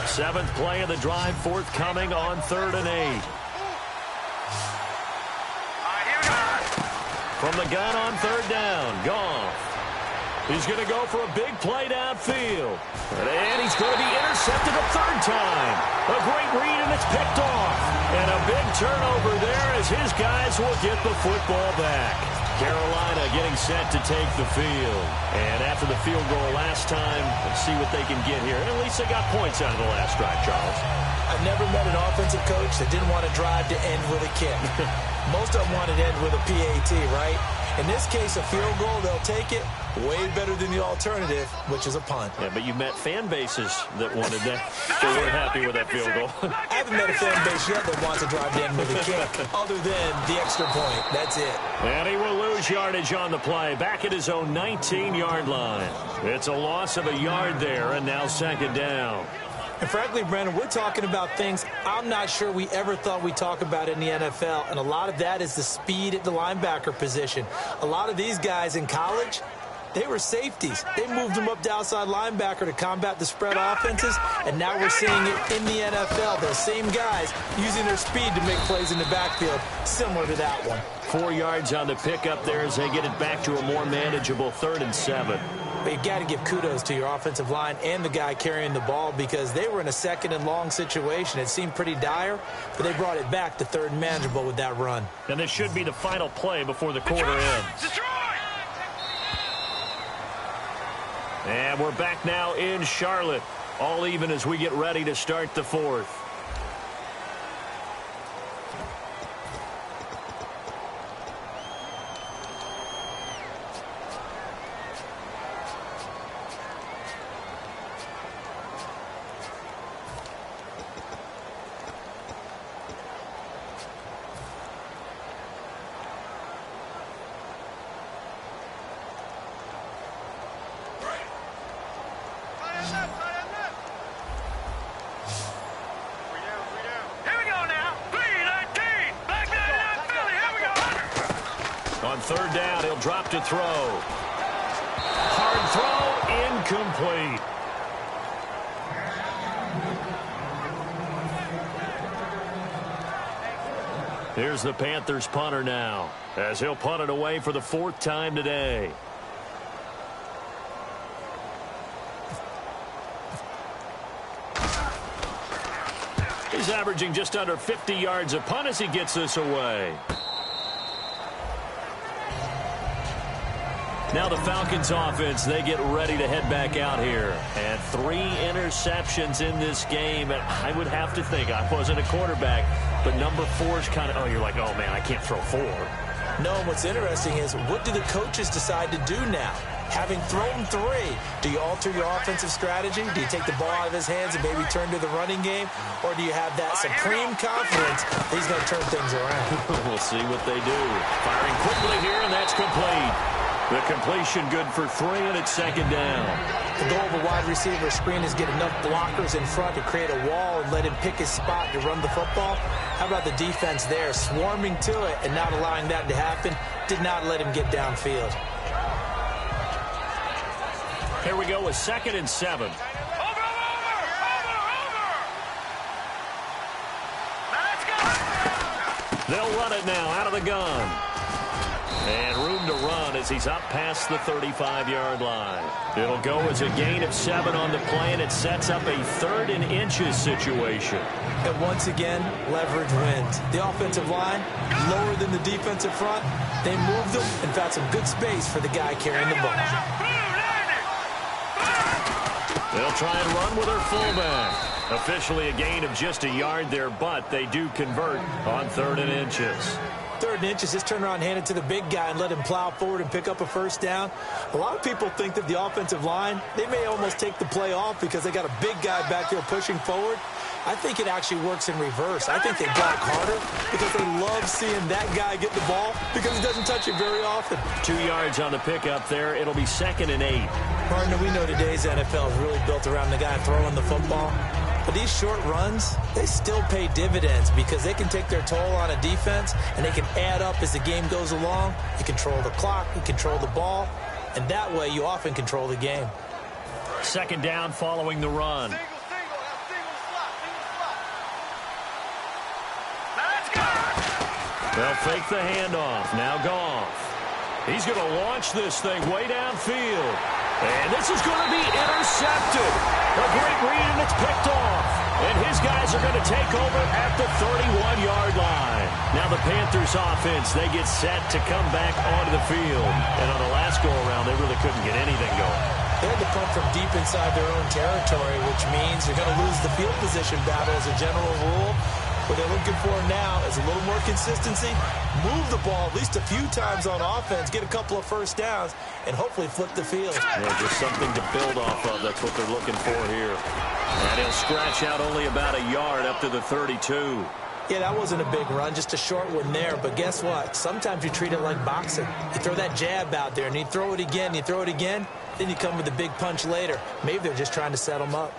[SPEAKER 3] Seventh play of the drive, forthcoming on 3rd and 8. From the gun on 3rd down, Goff. He's going to go for a big play downfield. And he's going to be intercepted a 3rd time. A great read, and it's picked off. And a big turnover there as his guys will get the football back. Carolina getting set to take the field. And after the field goal last time, let's see what they can get here. And at least they got points out of the last drive, Charles.
[SPEAKER 4] I've never met an offensive coach that didn't want to drive to end with a kick. Most of them want to end with a PAT, right? In this case, a field goal, they'll take it. Way better than the alternative, which is a punt.
[SPEAKER 3] Yeah, but you met fan bases that wanted that. They weren't happy with that field goal.
[SPEAKER 4] I haven't met a fan base yet that wants to drive to end with a kick, other than the extra point. That's it.
[SPEAKER 3] And he will lose yardage on the play, back at his own 19-yard line. It's a loss of a yard there, and now 2nd down.
[SPEAKER 4] And frankly, Brandon, we're talking about things I'm not sure we ever thought we'd talk about in the NFL, and a lot of that is the speed at the linebacker position. A lot of these guys in college, they were safeties. They moved them up to outside linebacker to combat the spread offenses, and now we're seeing it in the NFL. Those same guys using their speed to make plays in the backfield, similar to that one.
[SPEAKER 3] 4 yards on the pickup there as they get it back to a more manageable 3rd and 7.
[SPEAKER 4] But you've got to give kudos to your offensive line and the guy carrying the ball because they were in a 2nd and long situation. It seemed pretty dire, but they brought it back to 3rd and manageable with that run.
[SPEAKER 3] And this should be the final play before the quarter ends. And we're back now in Charlotte. All even as we get ready to start the 4th. On third down, he'll drop to throw. Hard throw, incomplete. Here's the Panthers punter now, as he'll punt it away for the 4th time today. He's averaging just under 50 yards a punt as he gets this away. Now the Falcons offense, they get ready to head back out here. And 3 interceptions in this game. And I would have to think, I wasn't a quarterback, but number 4 is kind of, oh, you're like, oh, man, I can't throw 4.
[SPEAKER 4] No, what's interesting is, what do the coaches decide to do now? Having thrown 3, do you alter your offensive strategy? Do you take the ball out of his hands and maybe turn to the running game? Or do you have that supreme confidence that he's going to turn things around?
[SPEAKER 3] We'll see what they do. Firing quickly here, and that's complete. The completion good for 3, and it's 2nd down.
[SPEAKER 4] The goal of a wide receiver screen is get enough blockers in front to create a wall and let him pick his spot to run the football. How about the defense there, swarming to it and not allowing that to happen? Did not let him get downfield.
[SPEAKER 3] Here we go with 2nd and 7. They'll run it now out of the gun. And room to run as he's up past the 35-yard line. It'll go as a gain of 7 on the play, and it sets up a 3rd and inches situation.
[SPEAKER 4] And once again, leverage wins. The offensive line, lower than the defensive front. They moved them and found some good space for the guy carrying the ball.
[SPEAKER 3] They'll try and run with their fullback. Officially a gain of just a yard there, but they do convert on 3rd and inches.
[SPEAKER 4] 3rd and inches, just turn around, hand it to the big guy, and let him plow forward and pick up a 1st down. A lot of people think that the offensive line, they may almost take the play off because they got a big guy back there pushing forward. I think it actually works in reverse. I think they block harder because they love seeing that guy get the ball because he doesn't touch it very often.
[SPEAKER 3] 2 yards on the pickup there. It'll be 2nd and 8.
[SPEAKER 4] Partner, we know today's NFL is really built around the guy throwing the football. But these short runs, they still pay dividends because they can take their toll on a defense and they can add up as the game goes along. You control the clock, you control the ball, and that way you often control the game.
[SPEAKER 3] 2nd down following the run. They'll fake the handoff. Now Goff. He's going to launch this thing way downfield. And this is going to be intercepted. A great read, and it's picked off. And his guys are going to take over at the 31-yard line. Now the Panthers offense, they get set to come back onto the field. And on the last go-around, they really couldn't get anything going.
[SPEAKER 4] They had to punt from deep inside their own territory, which means they're going to lose the field position battle as a general rule. What they're looking for now is a little more consistency, move the ball at least a few times on offense, get a couple of 1st downs, and hopefully flip the field.
[SPEAKER 3] Yeah, just something to build off of. That's what they're looking for here. And he'll scratch out only about a yard up to the 32.
[SPEAKER 4] Yeah, that wasn't a big run, just a short one there. But guess what? Sometimes you treat it like boxing. You throw that jab out there, and you throw it again, you throw it again, then you come with a big punch later. Maybe they're just trying to set them up.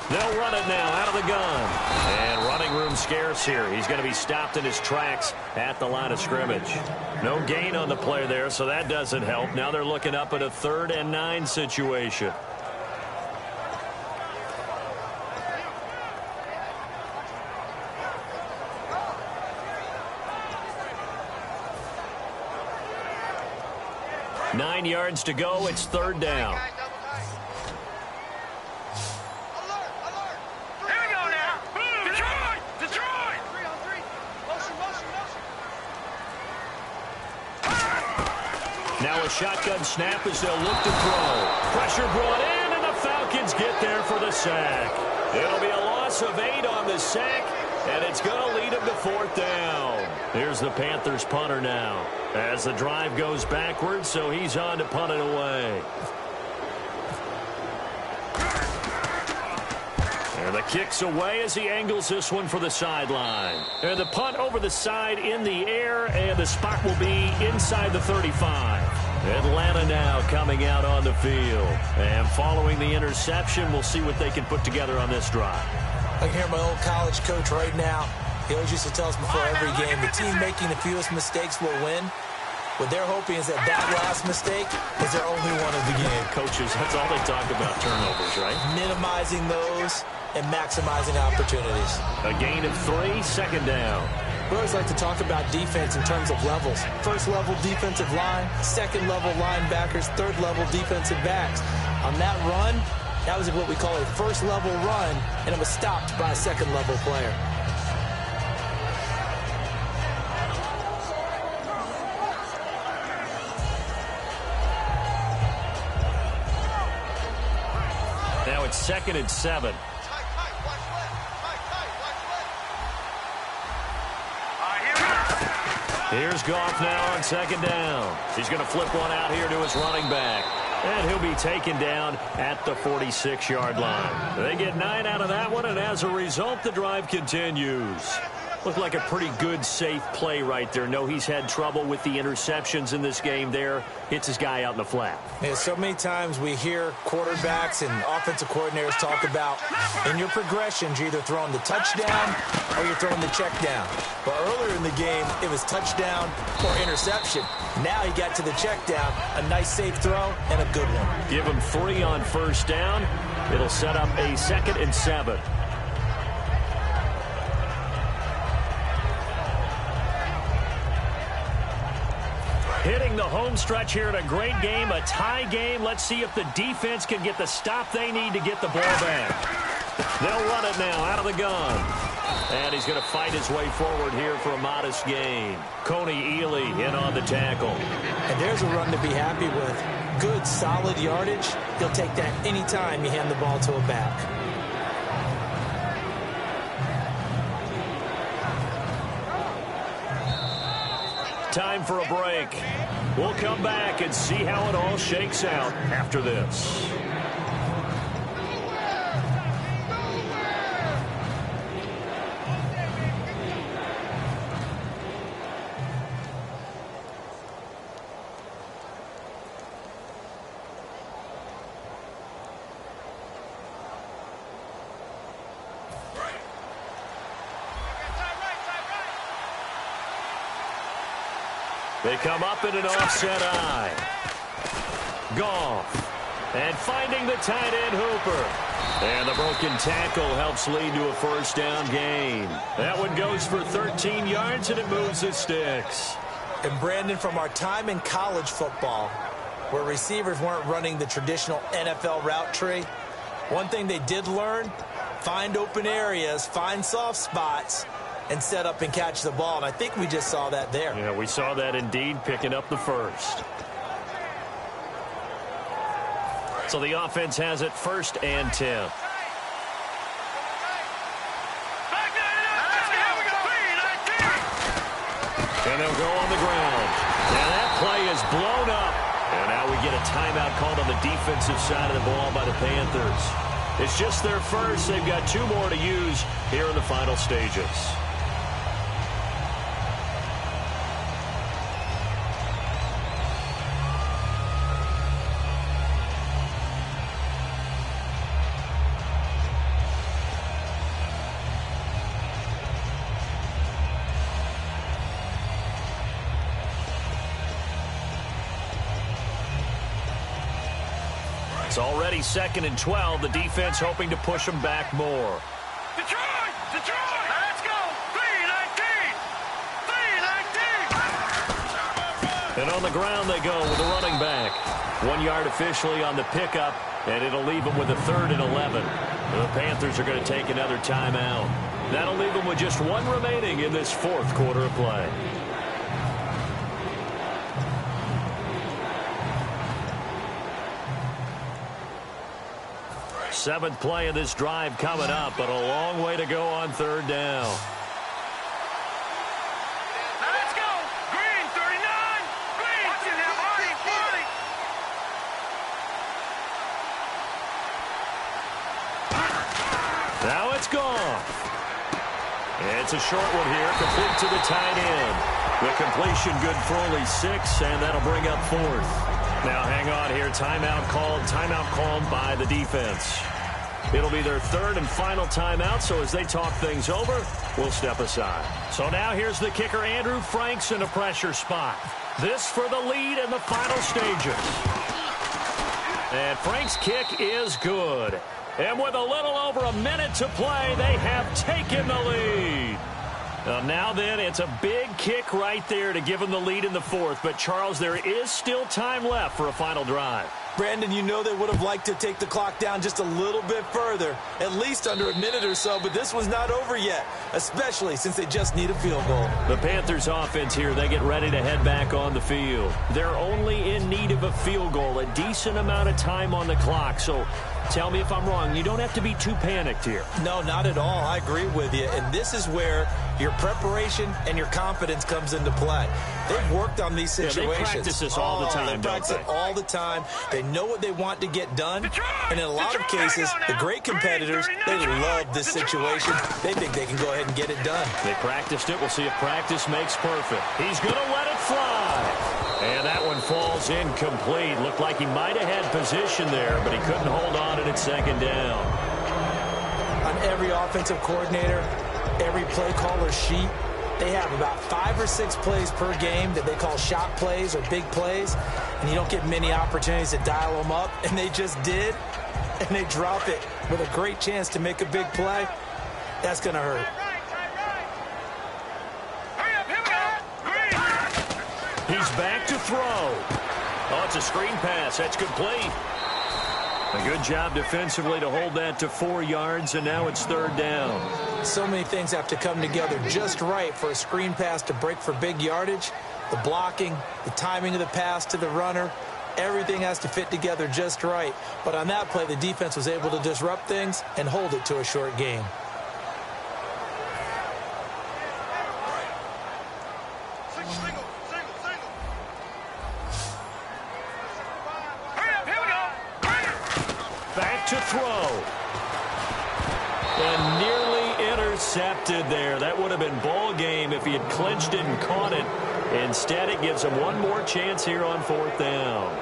[SPEAKER 3] They'll run it now out of the gun. And running room scarce here. He's going to be stopped in his tracks at the line of scrimmage. No gain on the play there, so that doesn't help. Now they're looking up at a 3rd and 9 situation. Nine yards to go. It's 3rd down. Now a shotgun snap as they'll look to throw. Pressure brought in, and the Falcons get there for the sack. It'll be a loss of 8 on the sack, and it's going to lead them to 4th down. Here's the Panthers punter now as the drive goes backwards, so he's on to punt it away. And the kick's away as he angles this one for the sideline. And the punt over the side in the air, and the spot will be inside the 35. Atlanta now coming out on the field. And following the interception, we'll see what they can put together on this drive.
[SPEAKER 4] I can hear my old college coach right now. He always used to tell us before every game, the team making the fewest mistakes will win. What they're hoping is that last mistake is their only one of the game.
[SPEAKER 3] Coaches, that's all they talk about, turnovers, right?
[SPEAKER 4] Minimizing those and maximizing opportunities.
[SPEAKER 3] A gain of 3, second down.
[SPEAKER 4] We always like to talk about defense in terms of levels. First level defensive line, second level linebackers, third level defensive backs. On that run, that was what we call a first level run, and it was stopped by a second level player.
[SPEAKER 3] Now it's 2nd and 7. Here's Goff now on 2nd down. He's going to flip one out here to his running back. And he'll be taken down at the 46-yard line. They get 9 out of that one, and as a result, the drive continues. Looked like a pretty good, safe play right there. No, he's had trouble with the interceptions in this game there. Hits his guy out in the flat.
[SPEAKER 4] Yeah, so many times we hear quarterbacks and offensive coordinators talk about in your progressions, you're either throwing the touchdown or you're throwing the check down. But earlier in the game, it was touchdown or interception. Now he got to the check down, a nice safe throw, and a good one.
[SPEAKER 3] Give him 3 on first down. It'll set up a 2nd and 7. Hitting the home stretch here in a great game, a tie game. Let's see if the defense can get the stop they need to get the ball back. They'll run it now out of the gun. And he's going to fight his way forward here for a modest gain. Coney Ely in on the tackle.
[SPEAKER 4] And there's a run to be happy with. Good, solid yardage. He'll take that anytime you hand the ball to a back.
[SPEAKER 3] Time for a break. We'll come back and see how it all shakes out after this. They come up in an offset eye. Goff. And finding the tight end Hooper. And the broken tackle helps lead to a first down gain. That one goes for 13 yards, and it moves the sticks.
[SPEAKER 4] And Brandon, from our time in college football, where receivers weren't running the traditional NFL route tree, one thing they did learn, find open areas, find soft spots, and set up and catch the ball. And I think we just saw that there.
[SPEAKER 3] Yeah, we saw that indeed, picking up the first. So the offense has it 1st and 10. And they'll go on the ground. And that play is blown up. And now we get a timeout called on the defensive side of the ball by the Panthers. It's just their first. They've got 2 more to use here in the final stages. It's already 2nd and 12. The defense hoping to push them back more.
[SPEAKER 5] Detroit! Detroit! Let's go! 3-19! 3-19!
[SPEAKER 3] And on the ground they go with the running back. 1 yard officially on the pickup, and it'll leave them with a 3rd and 11. The Panthers are going to take another timeout. That'll leave them with just 1 remaining in this 4th quarter of play. Seventh play of this drive coming up, but a long way to go on 3rd down.
[SPEAKER 5] Let's go! Green, 39! Green! Watch it now, Marty!
[SPEAKER 3] Now It's a short one here, complete to the tight end. The completion good for only 6, and that'll bring up 4th. Now hang on here, timeout called by the defense. It'll be their 3rd and final timeout, so as they talk things over, we'll step aside. So now here's the kicker, Andrew Franks, in a pressure spot. This for the lead in the final stages. And Frank's kick is good. And with a little over a minute to play, they have taken the lead. Now then, it's a big kick right there to give them the lead in the 4th. But, Charles, there is still time left for a final drive.
[SPEAKER 4] Brandon, you know they would have liked to take the clock down just a little bit further, at least under a minute or so, but this one's not over yet, especially since they just need a field goal.
[SPEAKER 3] The Panthers offense here, they get ready to head back on the field. They're only in need of a field goal, a decent amount of time on the clock, so tell me if I'm wrong. You don't have to be too panicked here.
[SPEAKER 4] No, not at all. I agree with you, and this is where your preparation and your confidence comes into play. They've worked on these situations.
[SPEAKER 3] They practice this all the time,
[SPEAKER 4] They practice it all the time. They know what they want to get done, and in a lot of cases, the great competitors, they love this situation. They think they can go ahead and get it done.
[SPEAKER 3] They practiced it. We'll see if practice makes perfect. He's going to let it fly. And that one falls incomplete. Looked like he might have had position there, but he couldn't hold on at 2nd down.
[SPEAKER 4] On every offensive coordinator, every play caller sheet, they have about 5 or 6 plays per game that they call shot plays or big plays, and you don't get many opportunities to dial them up, and they just did, and they drop it with a great chance to make a big play. That's going to hurt.
[SPEAKER 3] He's back to throw. Oh, it's a screen pass. That's complete. A good job defensively to hold that to 4 yards, and now it's 3rd down.
[SPEAKER 4] So many things have to come together just right for a screen pass to break for big yardage. The blocking, the timing of the pass to the runner, everything has to fit together just right. But on that play, the defense was able to disrupt things and hold it to a short game.
[SPEAKER 3] Back to throw. And nearly intercepted there. That would have been ball game if he had clinched it and caught it. Instead, it gives him one more chance here on 4th down.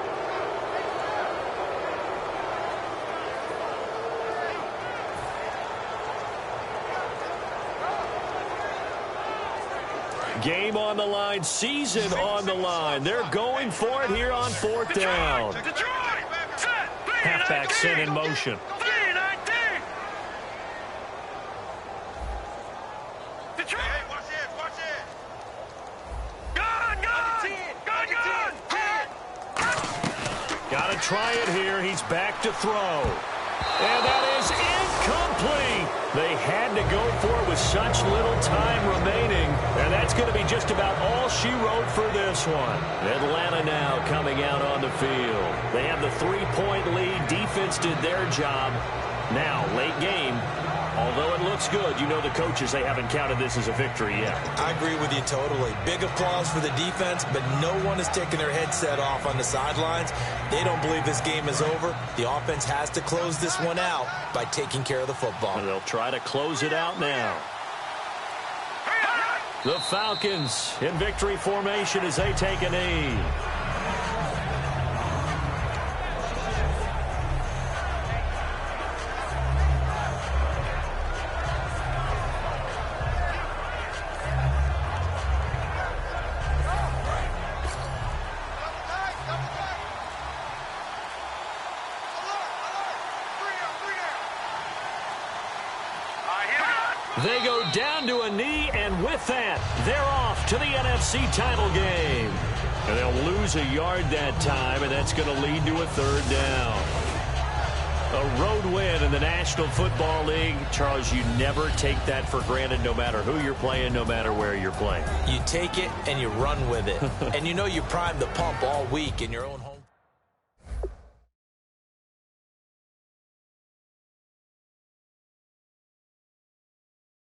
[SPEAKER 3] Game on the line, season on the line. They're going for it here on 4th down. Halfback set in motion. Got to try it here. He's back to throw. And that is incomplete. They had to go for it with such little time remaining. And that's going to be just about all she wrote for this one. Atlanta now coming out on the field. They have the 3-point lead. Defense did their job. Now, late game. Although it looks good, you know the coaches, they haven't counted this as a victory yet.
[SPEAKER 4] I agree with you totally. Big applause for the defense, but no one is taking their headset off on the sidelines. They don't believe this game is over. The offense has to close this one out by taking care of the football.
[SPEAKER 3] And they'll try to close it out now. The Falcons in victory formation as they take a knee. They go down to a knee, and with that, they're off to the NFC title game. And they'll lose a yard that time, and that's going to lead to a 3rd down. A road win in the National Football League. Charles, you never take that for granted no matter who you're playing, no matter where you're playing.
[SPEAKER 4] You take it and you run with it. And you know you primed the pump all week in your own home.